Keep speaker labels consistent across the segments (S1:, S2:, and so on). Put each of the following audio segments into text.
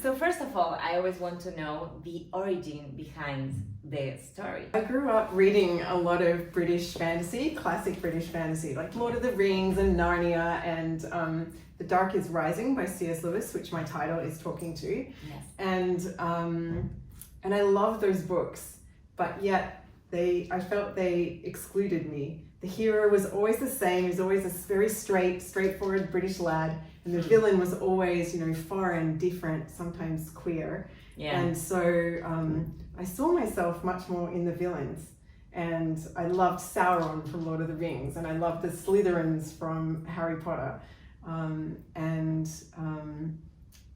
S1: So first of all, I always want to know the origin behind the story.
S2: I grew up reading a lot of British fantasy, classic British fantasy, like Lord of the Rings and Narnia and The Dark is Rising by C.S. Lewis, which my title is talking to.
S1: Yes.
S2: And I love those books, but yet I felt they excluded me. The hero was always the same. He was always a very straightforward British lad, and the villain was always, foreign, different, sometimes queer.
S1: Yeah.
S2: And so I saw myself much more in the villains. And I loved Sauron from Lord of the Rings, and I loved the Slytherins from Harry Potter.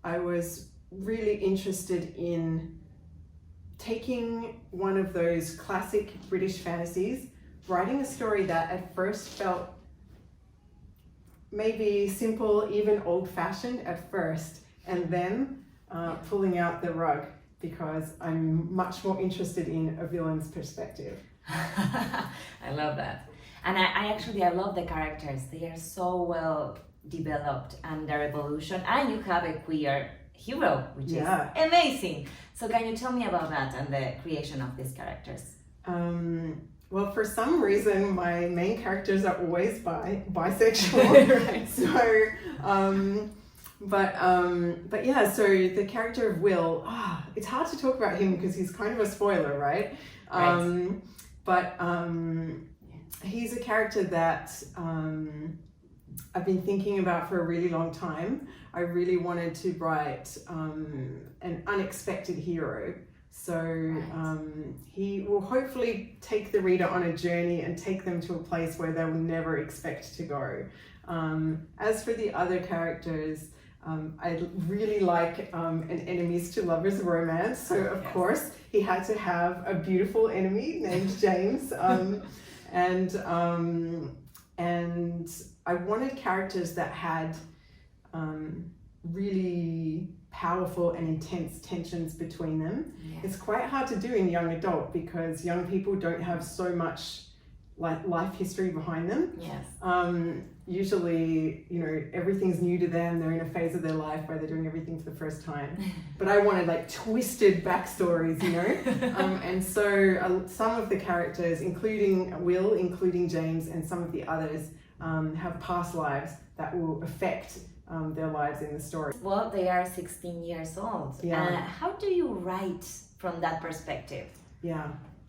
S2: I was really interested in taking one of those classic British fantasies, writing a story that at first felt maybe simple, even old-fashioned at first, and then pulling out the rug, because I'm much more interested in a villain's perspective.
S1: I love that. And I love the characters. They are so well developed, and their evolution, and you have a queer hero, which is amazing. So can you tell me about that and the creation of these characters?
S2: Well, for some reason, my main characters are always bisexual.
S1: Right.
S2: So, but yeah, so the character of Will, it's hard to talk about him because he's kind of a spoiler, right?
S1: Right.
S2: But he's a character that I've been thinking about for a really long time. I really wanted to write an unexpected hero. So he will hopefully take the reader on a journey and take them to a place where they will never expect to go. As for the other characters, I really like an enemies to lovers romance. So of course he had to have a beautiful enemy named James. And I wanted characters that had really powerful and intense tensions between them.
S1: Yes.
S2: It's quite hard to do in young adult because young people don't have so much life history behind them.
S1: Yes.
S2: Usually, everything's new to them. They're in a phase of their life where they're doing everything for the first time. But I wanted twisted backstories, and so some of the characters, including Will, including James, and some of the others, have past lives that will affect their lives in the story.
S1: Well, they are 16 years old.
S2: Yeah.
S1: How do you write from that perspective?
S2: Yeah.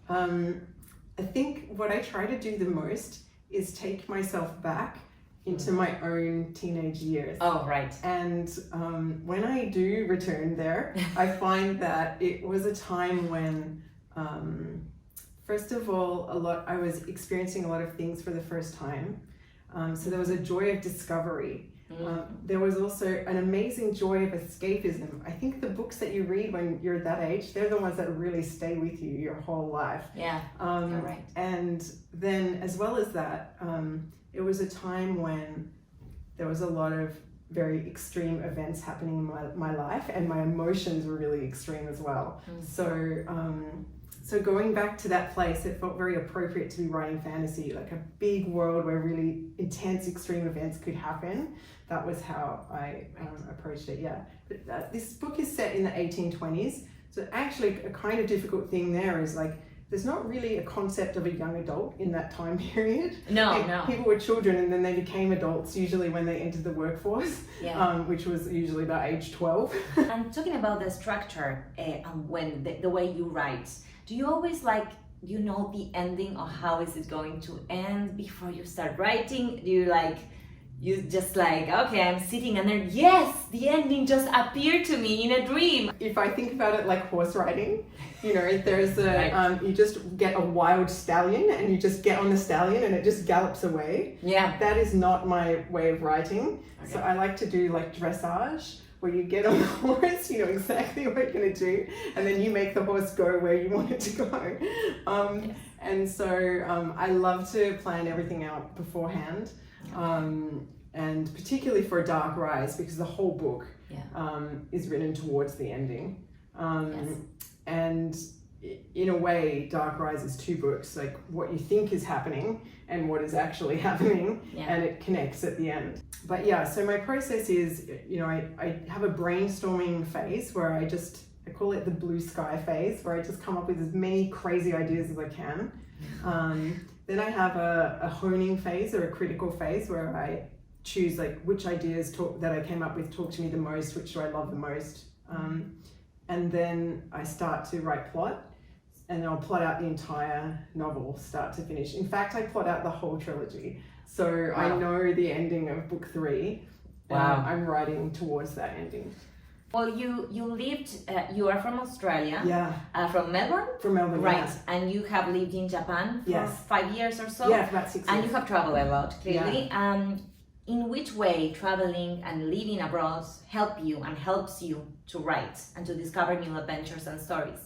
S2: I think what I try to do the most is take myself back into my own teenage years.
S1: Oh, right.
S2: And when I do return there, I find that it was a time when, first of all, I was experiencing a lot of things for the first time. So there was a joy of discovery. There was also an amazing joy of escapism. I think the books that you read when you're that age, they're the ones that really stay with you your whole life.
S1: Yeah, you're right.
S2: And then as well as that, it was a time when there was a lot of very extreme events happening in my life, and my emotions were really extreme as well. So going back to that place, it felt very appropriate to be writing fantasy, like a big world where really intense, extreme events could happen. That was how I approached it, yeah. But this book is set in the 1820s. So actually a kind of difficult thing there is there's not really a concept of a young adult in that time period.
S1: No.
S2: People were children and then they became adults usually when they entered the workforce, which was usually about age 12.
S1: And talking about the structure, when the way you write, do you always the ending or how is it going to end before you start writing? Do you just okay, I'm sitting and then yes, the ending just appeared to me in a dream.
S2: If I think about it like horse riding, there's you just get a wild stallion and you just get on the stallion and it just gallops away.
S1: Yeah.
S2: That is not my way of writing.
S1: Okay.
S2: So I like to do dressage, where you get on the horse, you know exactly what you're going to do, and then you make the horse go where you want it to go.
S1: Yes.
S2: And so I love to plan everything out beforehand, and particularly for Dark Rise, because the whole book is written towards the ending. And in a way, Dark Rise is two books, what you think is happening and what is actually happening, and it connects at the end. But yeah, so my process is, I have a brainstorming phase where I call it the blue sky phase, where I just come up with as many crazy ideas as I can. Then I have a honing phase or a critical phase where I choose like which ideas that I came up with talk to me the most, which do I love the most. And then I start to write plot, and then I'll plot out the entire novel, start to finish. In fact, I plot out the whole trilogy. So I know the ending of book 3.
S1: Wow.
S2: And I'm writing towards that ending.
S1: Well, you lived, you are from Australia.
S2: Yeah.
S1: From Melbourne?
S2: From Melbourne,
S1: right.
S2: yeah.
S1: And you have lived in Japan for 5 years or so?
S2: Yeah, for about 6 years.
S1: And you have traveled a lot, clearly.
S2: Yeah.
S1: In which way traveling and living abroad helps you to write and to discover new adventures and stories?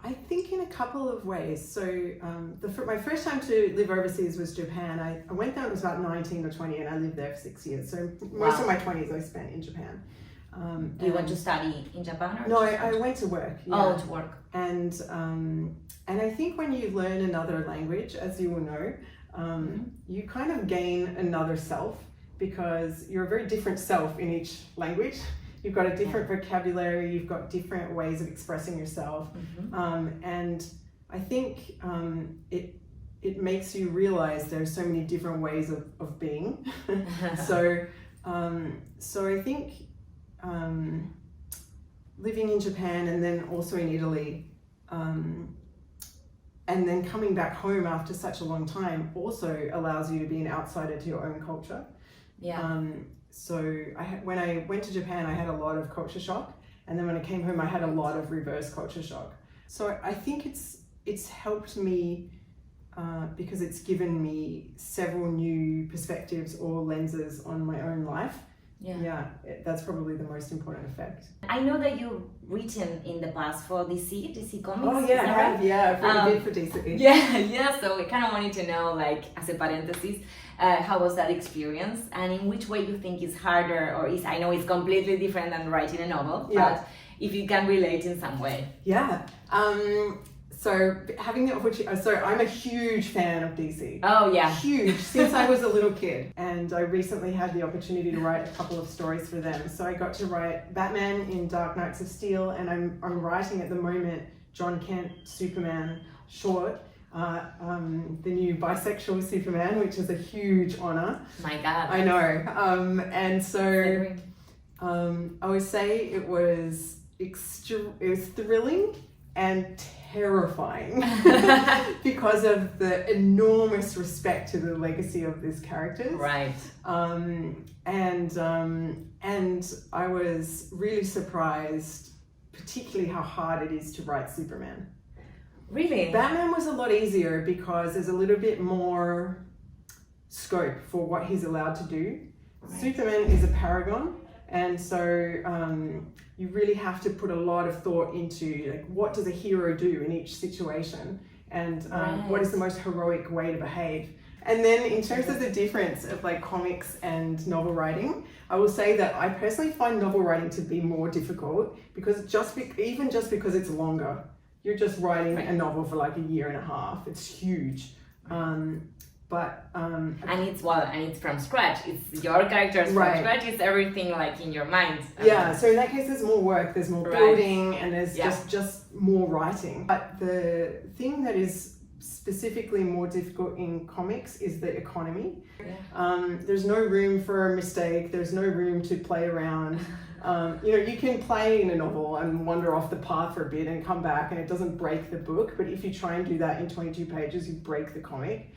S2: I think in a couple of ways. So my first time to live overseas was Japan. I went there when I was about 19 or 20, and I lived there for 6 years. So most of my 20s I spent in Japan.
S1: You went to study in Japan? Or
S2: no, I went to work. Yeah.
S1: Oh, to work.
S2: And I think when you learn another language, as you will know, you kind of gain another self, because you're a very different self in each language. You've got a different vocabulary, you've got different ways of expressing yourself. And I think it makes you realize there's so many different ways of being. So I think living in Japan and then also in Italy, and then coming back home after such a long time also allows you to be an outsider to your own culture.
S1: Yeah.
S2: So when I went to Japan, I had a lot of culture shock, and then when I came home, I had a lot of reverse culture shock. So I think it's helped me because it's given me several new perspectives or lenses on my own life. Yeah, that's probably the most important effect.
S1: I know that you've written in the past for DC Cómics.
S2: Oh yeah, I've written a bit for DC.
S1: Yeah. So we kind of wanted to know, like, as a parenthesis, how was that experience, and in which way you think is harder, or I know it's completely different than writing a novel, but if you can relate in some way.
S2: Yeah. So having the opportunity, I'm a huge fan of DC.
S1: Oh yeah.
S2: Huge, since I was a little kid. And I recently had the opportunity to write a couple of stories for them. So I got to write Batman in Dark Knights of Steel, and I'm writing at the moment John Kent Superman short, the new bisexual Superman, which is a huge honor.
S1: My God.
S2: I know. And so I would say it was thrilling and terrifying because of the enormous respect to the legacy of these characters.
S1: Right.
S2: And I was really surprised, particularly how hard it is to write Superman.
S1: Really?
S2: Batman was a lot easier because there's a little bit more scope for what he's allowed to do. Right. Superman is a paragon, and so you really have to put a lot of thought into, like, what does a hero do in each situation, and what is the most heroic way to behave. And then in terms of the difference of like comics and novel writing, I will say that I personally find novel writing to be more difficult because even just because it's longer. You're just writing a novel for like a year and a half. It's huge. And it's from scratch. It's your characters from scratch. It's everything like in your mind. So in that case, there's more work, there's more building, and there's just more writing. But the thing that is specifically more difficult in comics is the economy. There's no room for a mistake. There's no room to play around. You can play in a novel and wander off the path for a bit and come back, and it doesn't break the book. But if you try and do that in 22 pages, you break the comic.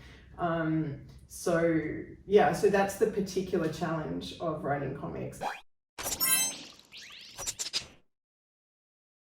S2: So that's the particular challenge of writing comics.